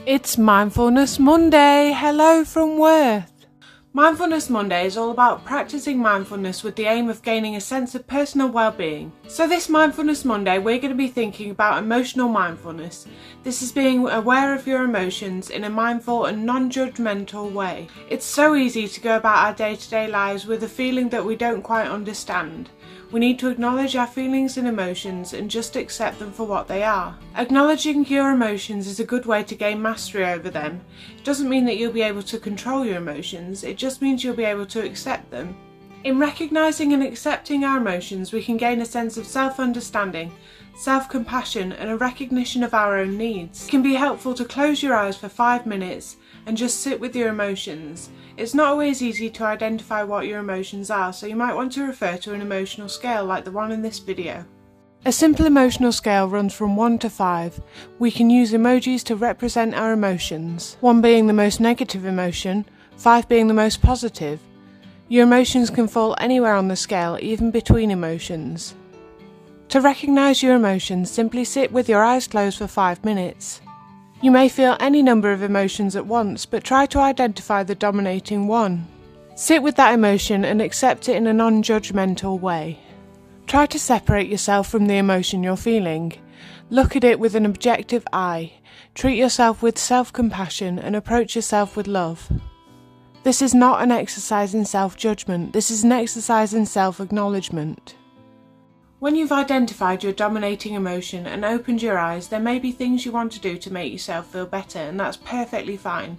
It's Mindfulness Monday! Hello from Worth! Mindfulness Monday is all about practicing mindfulness with the aim of gaining a sense of personal well-being. So this Mindfulness Monday we're going to be thinking about emotional mindfulness. This is being aware of your emotions in a mindful and non-judgmental way. It's so easy to go about our day-to-day lives with a feeling that we don't quite understand. We need to acknowledge our feelings and emotions and just accept them for what they are. Acknowledging your emotions is a good way to gain mastery over them. It doesn't mean that you'll be able to control your emotions, it just means you'll be able to accept them. In recognising and accepting our emotions, we can gain a sense of self-understanding, self-compassion and a recognition of our own needs. It can be helpful to close your eyes for 5 minutes and just sit with your emotions. It's not always easy to identify what your emotions are, so you might want to refer to an emotional scale like the one in this video. A simple emotional scale runs from 1 to 5. We can use emojis to represent our emotions, 1 being the most negative emotion, 5 being the most positive. Your emotions can fall anywhere on the scale, even between emotions. To recognise your emotions, simply sit with your eyes closed for 5 minutes. You may feel any number of emotions at once, but try to identify the dominating one. Sit with that emotion and accept it in a non-judgmental way. Try to separate yourself from the emotion you're feeling. Look at it with an objective eye. Treat yourself with self-compassion and approach yourself with love. This is not an exercise in self-judgment, this is an exercise in self-acknowledgement. When you've identified your dominating emotion and opened your eyes, there may be things you want to do to make yourself feel better, and that's perfectly fine.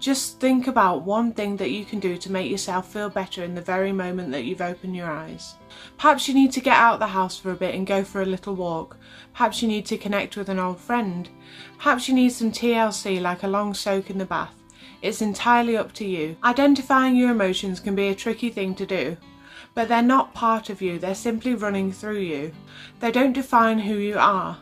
Just think about one thing that you can do to make yourself feel better in the very moment that you've opened your eyes. Perhaps you need to get out of the house for a bit and go for a little walk. Perhaps you need to connect with an old friend. Perhaps you need some TLC, like a long soak in the bath. It's entirely up to you. Identifying your emotions can be a tricky thing to do. But they're not part of you, they're simply running through you. They don't define who you are.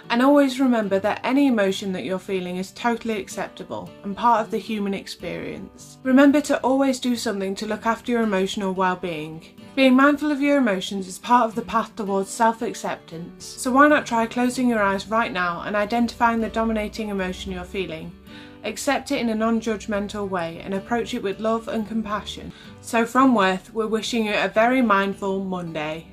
And always remember that any emotion that you're feeling is totally acceptable and part of the human experience. Remember to always do something to look after your emotional well-being. Being mindful of your emotions is part of the path towards self-acceptance. So why not try closing your eyes right now and identifying the dominating emotion you're feeling. Accept it in a non-judgmental way and approach it with love and compassion. So from Worth, we're wishing you a very mindful Monday.